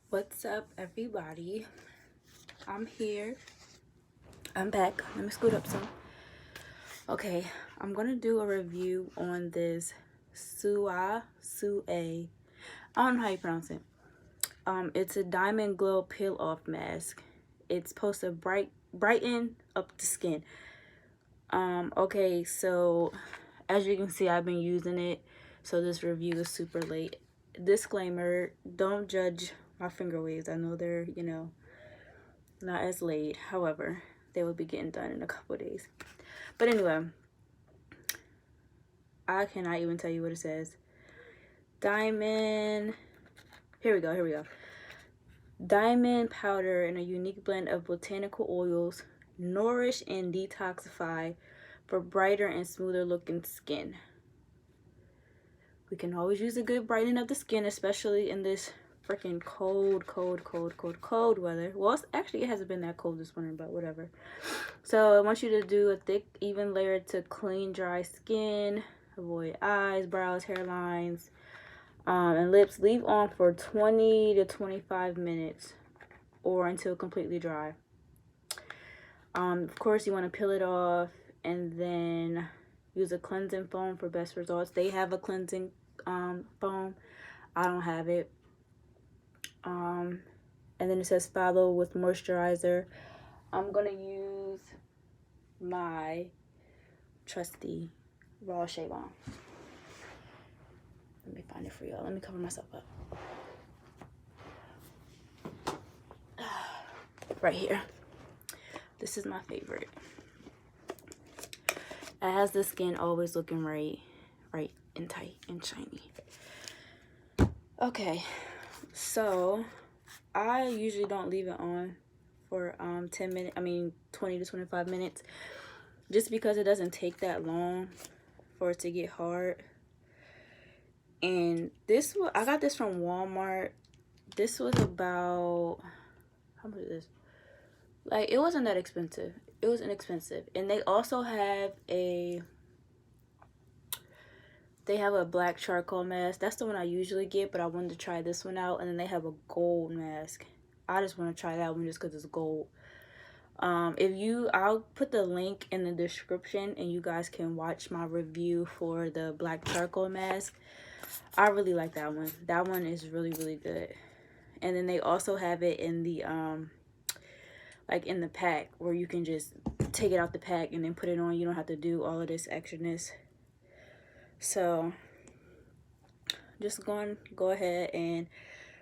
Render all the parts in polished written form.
What's up, everybody? I'm here. I'm back. Let me scoot up some. Okay, I'm gonna do a review on this Soo'AE. I don't know how you pronounce it. It's a diamond glow peel off mask. It's supposed to brighten up the skin. Okay, so as you can see, I've been using it, so this review is super late. Disclaimer: don't judge my finger waves. I know they're, not as late. However, they will be getting done in a couple of days. But anyway, I cannot even tell you what it says. Diamond. Here we go. Diamond powder in a unique blend of botanical oils nourish and detoxify for brighter and smoother looking skin. We can always use a good brightening of the skin, especially in this freaking cold weather. Well, it hasn't been that cold this winter, but whatever. So I want you to do a thick, even layer to clean, dry skin, avoid eyes, brows, hairlines, and lips. Leave on for 20 to 25 minutes or until completely dry. Of course, you want to peel it off and then use a cleansing foam for best results. They have a cleansing foam. I don't have it. And then it says follow with moisturizer. I'm gonna use my trusty raw shave on. Let me find it for y'all. Let me cover myself up. Right here. This is my favorite. It has the skin always looking right and tight and shiny. Okay, so I usually don't leave it on for 20 to 25 minutes, just because it doesn't take that long for it to get hard. And I got this from Walmart. This was about, how much is this? Like, it wasn't that expensive. It was inexpensive. And they also have a black charcoal mask. That's the one I usually get, but I wanted to try this one out. And then they have a gold mask. I just want to try that one just because it's gold. I'll put the link in the description and you guys can watch my review for the black charcoal mask. I really like that one. That one is really, really good. And then they also have it in the like in the pack, where you can just take it out the pack and then put it on. You don't have to do all of this extraness. So just go ahead and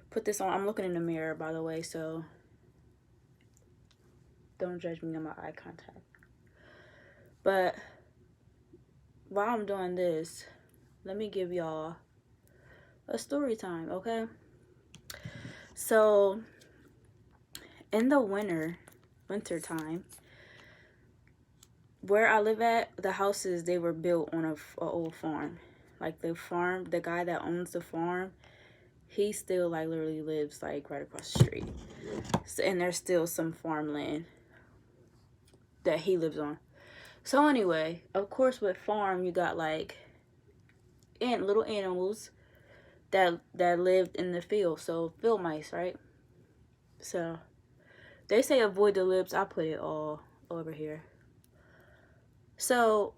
put this on. I'm looking in the mirror, by the way, so don't judge me on my eye contact. But while I'm doing this, let me give y'all a story time, okay? So in the winter time, where I live at, the houses, they were built on a old farm. Like the guy that owns the farm, he still like literally lives like right across the street. So, and there's still some farmland that he lives on. So anyway, of course with farm, you got like little animals that lived in the field. So field mice, right? So they say avoid the lips. I put it all over here. So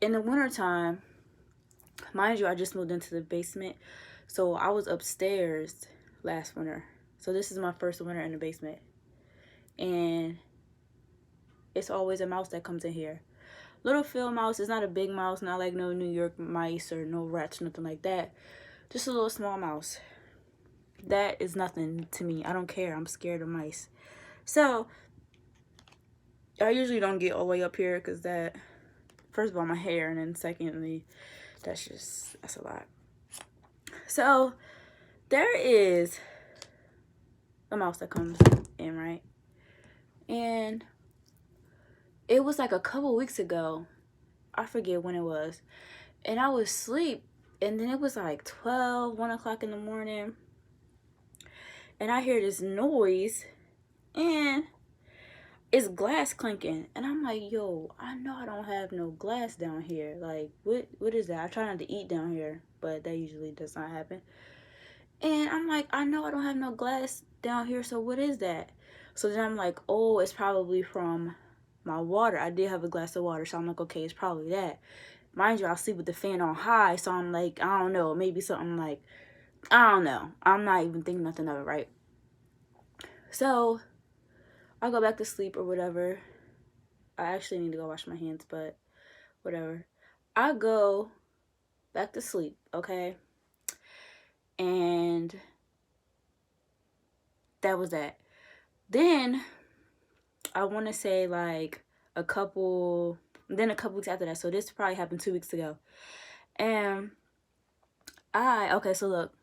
in the wintertime, mind you, I just moved into the basement. So I was upstairs last winter. So this is my first winter in the basement. And it's always a mouse that comes in here. Little field mouse. It's not a big mouse, not like no New York mice or no rats, nothing like that. Just a little small mouse. That is nothing to me. I don't care. I'm scared of mice. So I usually don't get all the way up here because that, first of all, my hair, and then secondly, that's a lot. So there is a mouse that comes in, right? And it was like a couple weeks ago. I forget when it was. And I was asleep. And then it was like 1 o'clock in the morning. And I hear this noise. And it's glass clinking. And I'm like, yo, I know I don't have no glass down here. Like, what is that? I try not to eat down here, but that usually does not happen. And I'm like, I know I don't have no glass down here, so what is that? So then I'm like, oh, it's probably from my water. I did have a glass of water, so I'm like, okay, it's probably that. Mind you, I sleep with the fan on high, so I'm like, I don't know, maybe something like, I don't know. I'm not even thinking nothing of it, right? So I go back to sleep or whatever. I actually need to go wash my hands, but whatever. I go back to sleep, okay? And that was that. Then I want to say like a couple weeks after that. So this probably happened 2 weeks ago. And okay, so look,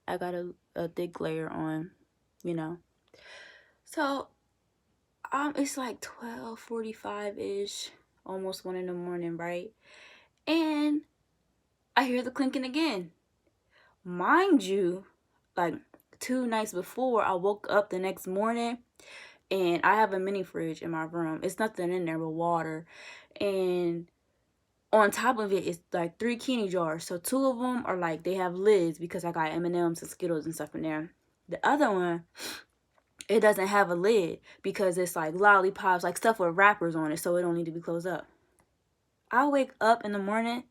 I got a thick layer on, you know. So it's like 12:45-ish, almost 1 in the morning, right? And I hear the clinking again. Mind you, like 2 nights before, I woke up the next morning and I have a mini fridge in my room. It's nothing in there but water. And on top of it is like 3 candy jars. So 2 of them are like, they have lids because I got M&Ms and Skittles and stuff in there. The other one, it doesn't have a lid because it's like lollipops, like stuff with wrappers on it, so it don't need to be closed up. I wake up in the morning,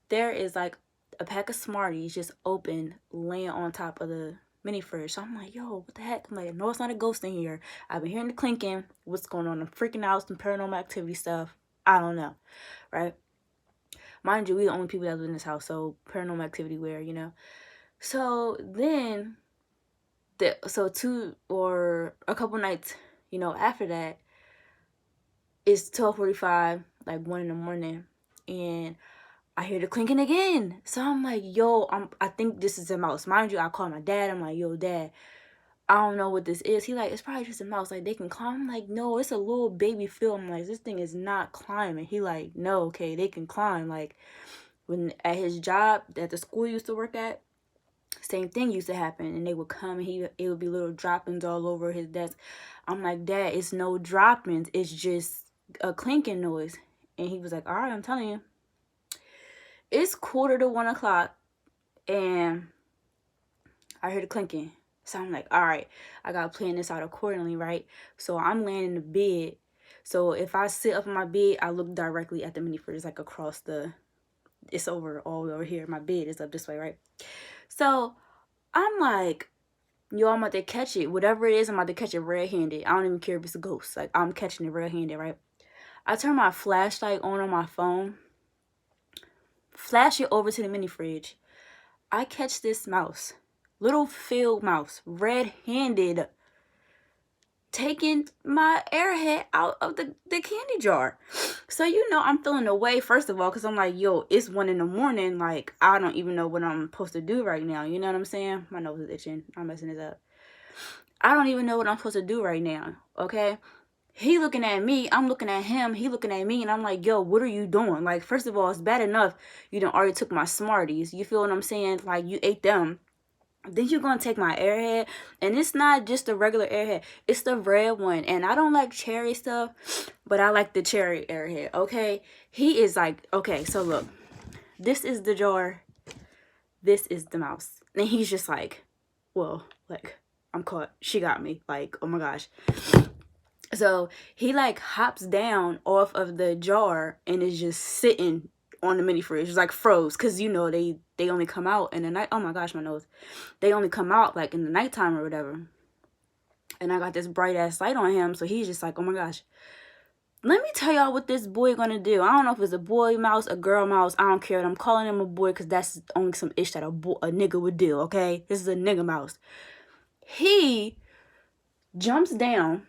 there is like a pack of Smarties just open, laying on top of the mini fridge. So I'm like, yo, what the heck? I'm like, no, it's not a ghost in here. I've been hearing the clinking. What's going on? I'm freaking out, some paranormal activity stuff. I don't know, right? Mind you, we the only people that live in this house, so paranormal activity where, you know. So then, so 2 or a couple nights, you know, after that, it's 12:45, like 1 in the morning, and I hear the clinking again. So I'm like, yo, I think this is a mouse. Mind you, I call my dad. I'm like, yo, dad, I don't know what this is. He like, it's probably just a mouse. Like, they can climb. I'm like, no, it's a little baby Phil. I'm like, this thing is not climbing. He like, no, okay, they can climb. Like, when at his job, at the school he used to work at, same thing used to happen. And they would come and it would be little droppings all over his desk. I'm like, dad, it's no droppings. It's just a clinking noise. And he was like, all right, I'm telling you. It's 1:45 and I heard the clinking. So I'm like, all right, I got to plan this out accordingly, right? So I'm laying in the bed. So if I sit up in my bed, I look directly at the mini fridge, like across it's over all over here. My bed is up this way, right? So I'm like, yo, I'm about to catch it. Whatever it is, I'm about to catch it red-handed. I don't even care if it's a ghost. Like, I'm catching it red-handed, right? I turn my flashlight on my phone, flash it over to the mini fridge. I catch this mouse, little field mouse, red-handed, taking my airhead out of the candy jar. So, you know, I'm feeling away, first of all, because I'm like, yo, it's 1 in the morning. Like, I don't even know what I'm supposed to do right now. You know what I'm saying? My nose is itching. I'm messing this up. I don't even know what I'm supposed to do right now, okay? He looking at me, I'm looking at him, he looking at me, and I'm like, yo, what are you doing? Like, first of all, it's bad enough you done already took my Smarties. You feel what I'm saying? Like, you ate them. Then you're gonna take my airhead, and it's not just a regular airhead, it's the red one. And I don't like cherry stuff, but I like the cherry airhead, okay? He is like, okay, so look, this is the jar, this is the mouse. And he's just like, well, like, I'm caught, she got me, like, oh my gosh. So he like hops down off of the jar and is just sitting on the mini fridge. It's like froze, because you know they only come out in the night. Oh my gosh, my nose. They only come out like in the nighttime or whatever. And I got this bright ass light on him, so he's just like, oh my gosh. Let me tell y'all what this boy gonna do. I don't know if it's a boy mouse, a girl mouse. I don't care. I'm calling him a boy because that's only some ish that a nigga would do. Okay, this is a nigga mouse. He jumps down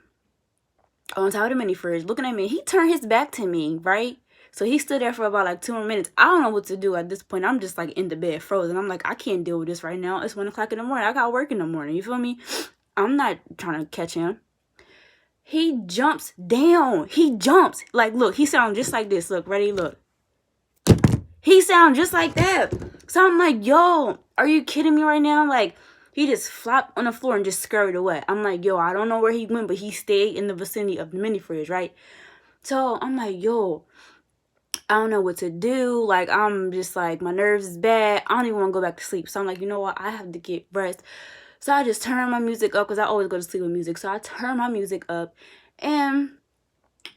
on top of the mini fridge, looking at me. He turned his back to me, right? So he stood there for about like 2 more minutes. I don't know what to do at this point. I'm just like in the bed, frozen. I'm like, I can't deal with this right now. It's 1 o'clock in the morning. I got work in the morning. You feel me? I'm not trying to catch him. He jumps down. He jumps. Like, look, he sounds just like this. Look, ready? Look. He sounds just like that. So I'm like, yo, are you kidding me right now? Like, he just flopped on the floor and just scurried away. I'm like, yo, I don't know where he went, but he stayed in the vicinity of the mini fridge, right? So I'm like, yo, I don't know what to do. Like, I'm just like, my nerves is bad. I don't even want to go back to sleep. So I'm like, you know what? I have to get rest. So I just turn my music up because I always go to sleep with music. So I turn my music up and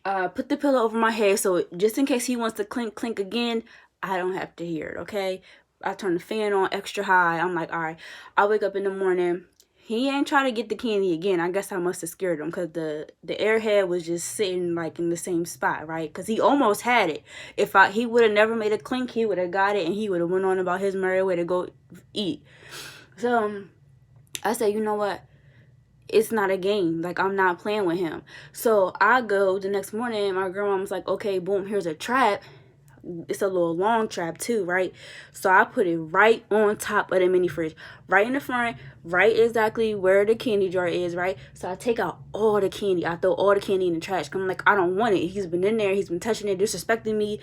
put the pillow over my head. So just in case he wants to clink, clink again, I don't have to hear it, okay? I turn the fan on extra high. I'm like, all right. I wake up in the morning. He ain't trying to get the candy again. I guess I must have scared him because the airhead was just sitting like in the same spot, right? Because he almost had it. If he would have never made a clink, he would have got it and he would have went on about his merry way to go eat. So I said, you know what? It's not a game. Like, I'm not playing with him. So I go the next morning. My grandma was like, okay, boom, here's a trap. It's a little long trap too, right? So I put it right on top of the mini fridge, right in the front, right exactly where the candy jar is, right? So I take out all the candy. I throw all the candy in the trash. I'm like, I don't want it. He's been in there. He's been touching it, disrespecting me.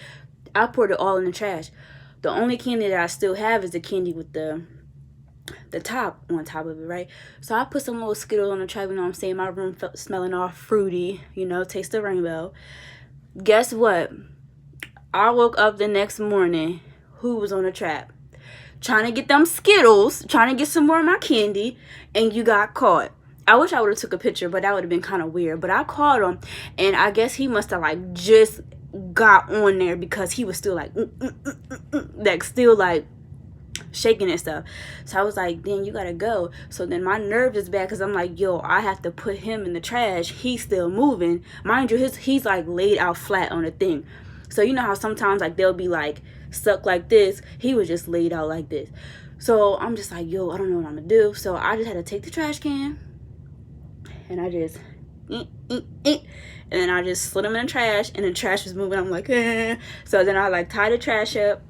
I poured it all in the trash. The only candy that I still have is the candy with the top on top of it, right? So I put some little Skittles on the trap, you know what I'm saying? My room felt smelling all fruity, you know, taste the rainbow. Guess what? I woke up the next morning. Who was on the trap? Trying to get them Skittles, trying to get some more of my candy, and you got caught. I wish I would have took a picture, but that would have been kind of weird. But I caught him, and I guess he must have like just got on there because he was still like, like still like shaking and stuff. So I was like, then you gotta go. So then my nerves is bad because I'm like, yo, I have to put him in the trash. He's still moving, mind you. He's like laid out flat on the thing. So you know how sometimes like they'll be like stuck like this. He was just laid out like this. So I'm just like, yo, I don't know what I'm gonna do. So I just had to take the trash can and I just and then I just slid him in the trash and the trash was moving. I'm like, eh. So then I like tie the trash up.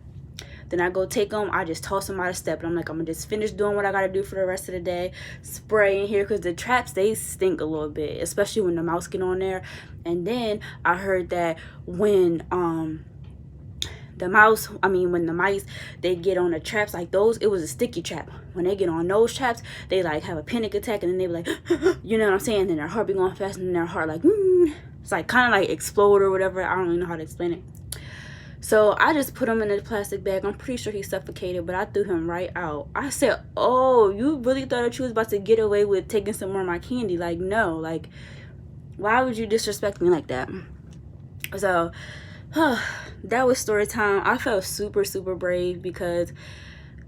Then I go take them. I just toss them out of step. And I'm like, I'm going to just finish doing what I got to do for the rest of the day. Spray in here because the traps, they stink a little bit. Especially when the mouse get on there. And then I heard that when the mice, they get on the traps like those, it was a sticky trap. When they get on those traps, they like have a panic attack. And then they be like, you know what I'm saying? And then their heart be going fast. And then their heart like, it's like kind of like explode or whatever. I don't really know how to explain it. So I just put him in a plastic bag. I'm pretty sure he suffocated, but I threw him right out. I said, oh, you really thought that you was about to get away with taking some more of my candy? Like, no. Like, why would you disrespect me like that? So that was story time. I felt super, super brave because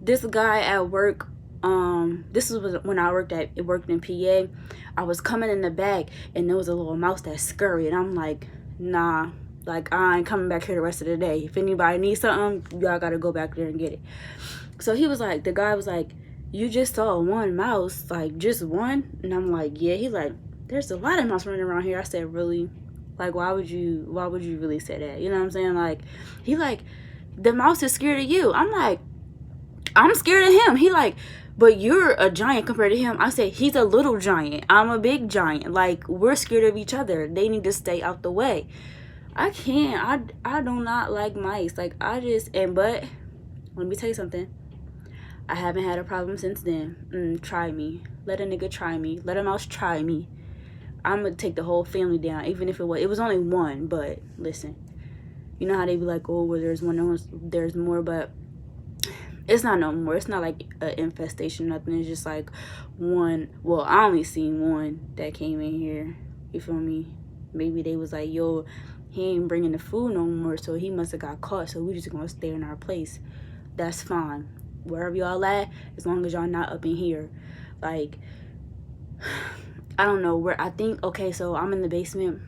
this guy at work, this was when I worked in PA. I was coming in the back and there was a little mouse that scurried. And I'm like, nah. Like, I ain't coming back here the rest of the day. If anybody needs something, y'all gotta go back there and get it. So he was like, the guy was like, you just saw one mouse, like just one? And I'm like, yeah. He's like, there's a lot of mouse running around here. I said, really? Like, why would you really say that? You know what I'm saying? Like, he like, the mouse is scared of you. I'm like, I'm scared of him. He like, but you're a giant compared to him. I said, he's a little giant. I'm a big giant. Like, we're scared of each other. They need to stay out the way. I can't. I do not like mice. Like, but let me tell you something. I haven't had a problem since then. Try me. Let a nigga try me. Let a mouse try me. I'm gonna take the whole family down, even if it was only one. But listen, you know how they be like, oh, well, there's one, there's more, but it's not no more. It's not like an infestation, nothing. It's just like one. Well, I only seen one that came in here. You feel me? Maybe they was like, yo, he ain't bringing the food no more, so he must have got caught, so we just gonna stay in our place. That's fine. Wherever y'all at, as long as y'all not up in here. Like, I don't know where. I think, okay, so I'm in the basement,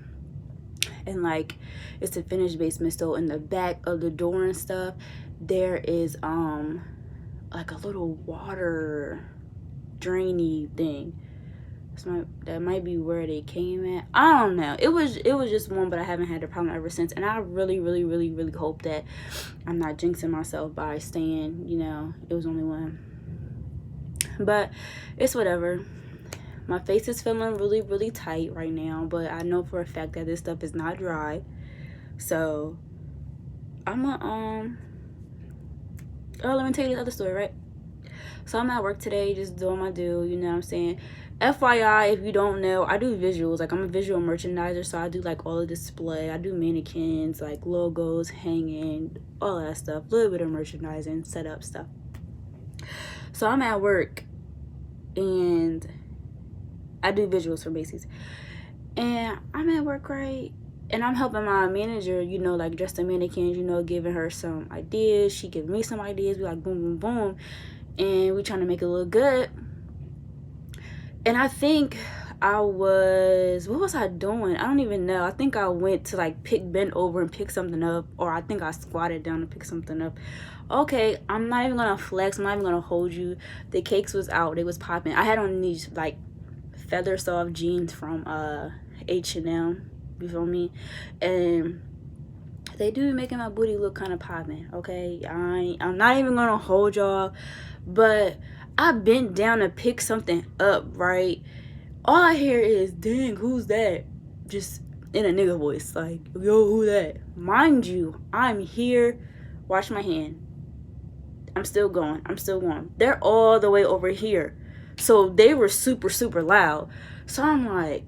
and like, it's a finished basement, so in the back of the door and stuff, there is like a little water drainy thing. That might be where they came at. I don't know. It was just one, but I haven't had a problem ever since. And I really, really, really, really hope that I'm not jinxing myself by saying, you know, it was only one. But it's whatever. My face is feeling really, really tight right now, but I know for a fact that this stuff is not dry. So I'm gonna oh, let me tell you this other story, right? So I'm at work today, just doing my due, you know what I'm saying? FYI, if you don't know, I do visuals. Like, I'm a visual merchandiser, so I do like all the display. I do mannequins, like logos, hanging, all that stuff. A little bit of merchandising, setup stuff. So I'm at work, and I do visuals for Macy's. And I'm at work, right? And I'm helping my manager, you know, like dress the mannequins, you know, giving her some ideas. She giving me some ideas. We like boom, boom, boom. And we trying to make it look good. And I think what was I doing? I don't even know. I think I went to like bend over and pick something up. Or I think I squatted down to pick something up. Okay, I'm not even gonna flex. I'm not even gonna hold you. The cakes was out. It was popping. I had on these like feather soft jeans from H&M, you feel me? And they do be making my booty look kind of popping. Okay, I'm not even gonna hold y'all, but I bent down to pick something up, right? All I hear is, dang, who's that? Just in a nigga voice, like, yo, who that? Mind you, I'm here. Watch my hand. I'm still going. They're all the way over here. So they were super, super loud. So I'm like,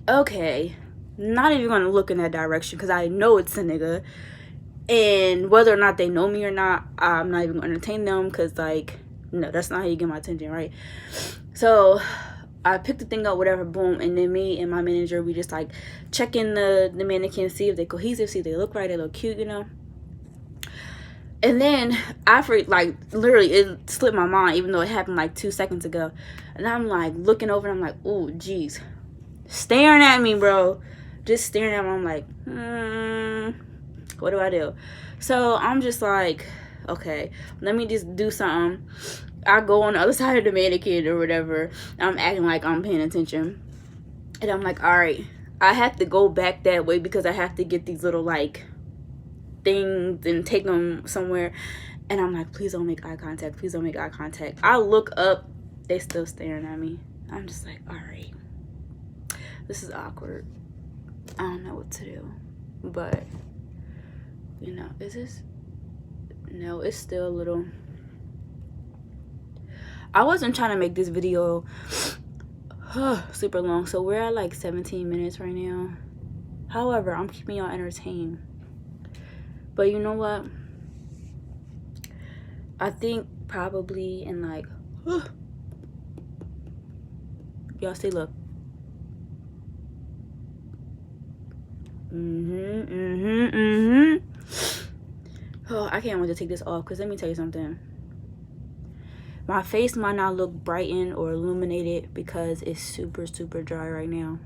okay, not even gonna look in that direction because I know it's a nigga. And whether or not they know me or not, I'm not even gonna entertain them because, like, no, that's not how you get my attention, right? So I picked the thing up, whatever, boom. And then me and my manager, we just like check in the mannequins, see if they're cohesive, see if they look right, they look cute, you know. And then after, like, literally, it slipped my mind, even though it happened like 2 seconds ago. And I'm like looking over, and I'm like, oh, geez, staring at me, bro, just staring at me. I'm like, what do I do? So I'm just like, okay, let me just do something. I go on the other side of the mannequin or whatever. I'm acting like I'm paying attention, and I'm like, all right, I have to go back that way because I have to get these little like things and take them somewhere. And I'm like, please don't make eye contact, please don't make eye contact. I look up, they still staring at me. I'm just like, all right, this is awkward. I don't know what to do. But you know, is this, no, it's still a little. I wasn't trying to make this video super long, so we're at like 17 minutes right now. However, I'm keeping y'all entertained. But you know what? I think probably in like, y'all see, look. Oh, I can't wait to take this off because let me tell you something. My face might not look brightened or illuminated because it's super, super dry right now.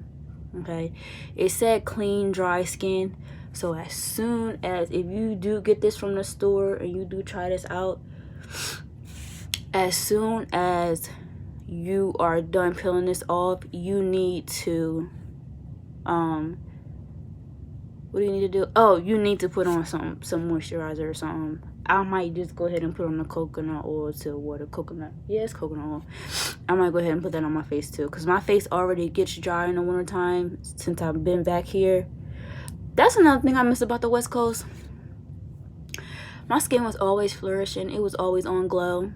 Okay, it said clean, dry skin. So as soon as, if you do get this from the store and you do try this out, as soon as you are done peeling this off, you need to what do you need to do? Oh, you need to put on some moisturizer or something. I might just go ahead and put on the coconut oil to water. Coconut, yes, coconut oil. I might go ahead and put that on my face too, because my face already gets dry in the wintertime since I've been back here. That's another thing I miss about the West Coast. My skin was always flourishing. It was always on glow.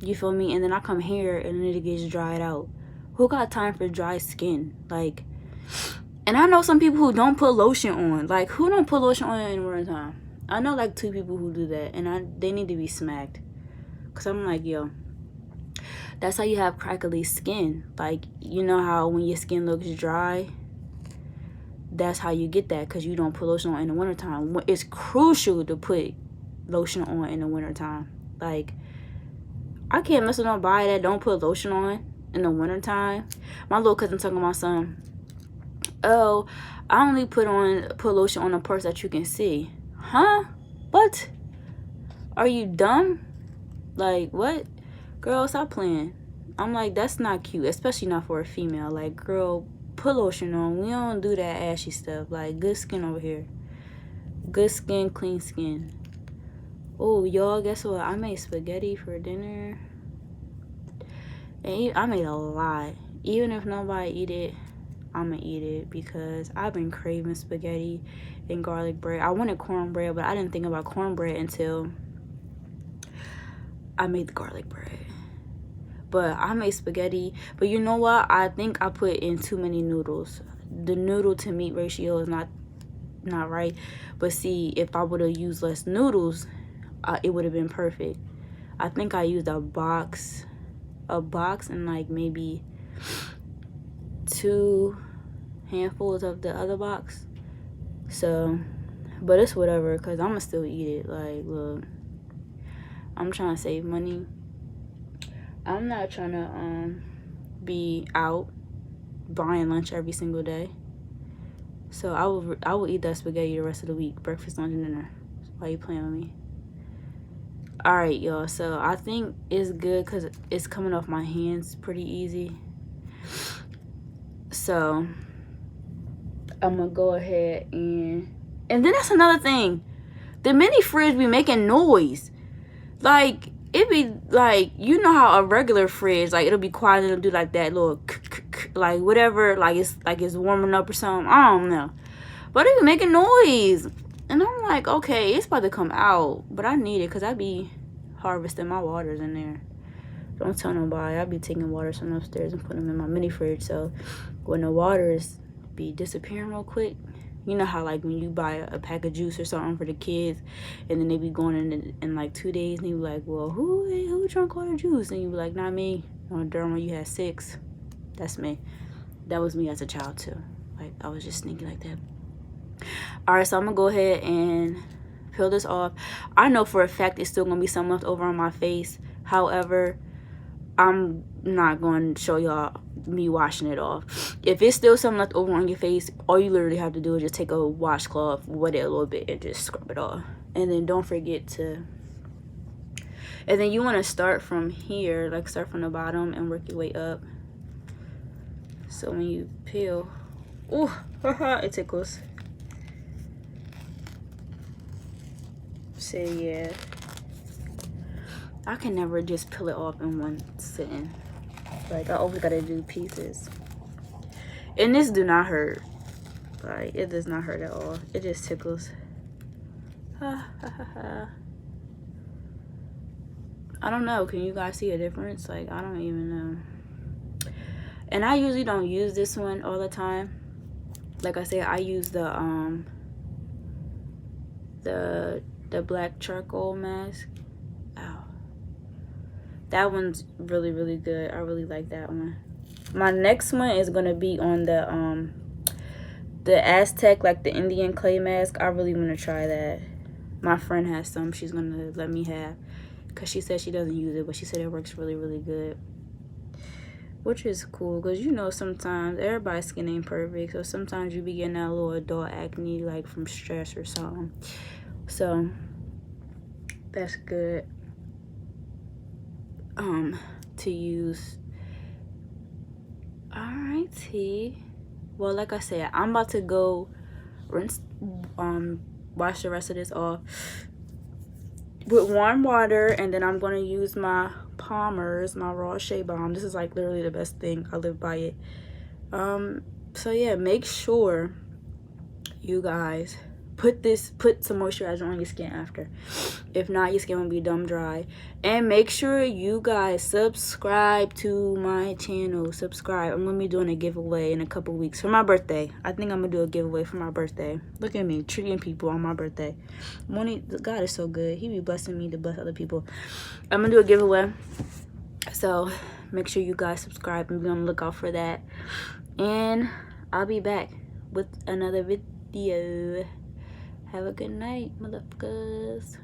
You feel me? And then I come here and it gets dried out. Who got time for dry skin? Like, and I know some people who don't put lotion on. Like, who don't put lotion on in the wintertime? I know like 2 people who do that, and they need to be smacked. Cause I'm like, yo, that's how you have crackly skin. Like, you know how when your skin looks dry, that's how you get that, because you don't put lotion on in the wintertime. It's crucial to put lotion on in the wintertime. Like, I can't mess with nobody that don't put lotion on in the wintertime. My little cousin talking about some, oh, I only put lotion on the parts that you can see. Huh? What? Are you dumb? Like, what? Girl, stop playing. I'm like, that's not cute, especially not for a female. Like, girl, put lotion on. We don't do that ashy stuff. Like, good skin over here. Good skin, clean skin. Oh, y'all, guess what? I made spaghetti for dinner. And I made a lot. Even if nobody eat it, I'm gonna eat it because I've been craving spaghetti and garlic bread. I wanted cornbread, but I didn't think about cornbread until I made the garlic bread. But I made spaghetti. But you know what? I think I put in too many noodles. The noodle to meat ratio is not right. But see, if I would have used less noodles, it would have been perfect. I think I used a box and like maybe 2 handfuls of the other box. So, but it's whatever, because I'm gonna still eat it. Like, look, I'm trying to save money. I'm not trying to be out buying lunch every single day. So I will eat that spaghetti the rest of the week, breakfast, lunch, and dinner. Why you playing with me? All right, y'all. So I think it's good because it's coming off my hands pretty easy. So I'm gonna go ahead and then that's another thing. The mini fridge be making noise. Like, it be like, you know how a regular fridge, like, it'll be quiet and it'll do like that little like whatever, like it's warming up or something. I don't know, but it be making noise, and I'm like, okay, it's about to come out, but I need it because I be harvesting my waters in there. Don't tell nobody. I be taking waters from upstairs and putting them in my mini fridge, so when the waters be disappearing real quick, you know how like when you buy a pack of juice or something for the kids, and then they be going in like 2 days, and you be like, well, who drank all the juice? And you be like, not me. During when you had 6, that's me. That was me as a child too. Like, I was just sneaky like that. All right, so I'm gonna go ahead and peel this off. I know for a fact it's still gonna be some left over on my face. However, I'm not going to show y'all me washing it off. If it's still something left over on your face, all you literally have to do is just take a washcloth, wet it a little bit, and just scrub it off. And then don't forget to, and then you want to start from here, like start from the bottom and work your way up. So when you peel, ooh, it tickles. So yeah, I can never just peel it off in one sitting. Like, I always gotta do pieces. And this do not hurt. Like, it does not hurt at all. It just tickles. I don't know. Can you guys see a difference? Like, I don't even know. And I usually don't use this one all the time. Like I said, I use the black charcoal mask. Ow. That one's really, really good. I really like that one. My next one is gonna be on the Aztec, like the Indian clay mask. I really want to try that. My friend has some. She's gonna let me have, because she said she doesn't use it, but she said it works really, really good, which is cool. Because you know, sometimes everybody's skin ain't perfect, so sometimes you be getting that little adult acne, like from stress or something. So that's good to use. Alrighty, well, like I said, I'm about to go rinse, wash the rest of this off with warm water, and then I'm going to use my Palmer's, my raw shea balm. This is like literally the best thing. I live by it. So yeah, make sure you guys put some moisturizer on your skin after. If not, your skin will be dumb dry. And make sure you guys subscribe to my channel. Subscribe. I'm gonna be doing a giveaway in a couple weeks for my birthday. I think I'm gonna do a giveaway for my birthday. Look at me treating people on my birthday. God is so good. He be blessing me to bless other people. I'm gonna do a giveaway, so make sure you guys subscribe and be on the lookout for that. And I'll be back with another video. Have a good night, motherfuckers.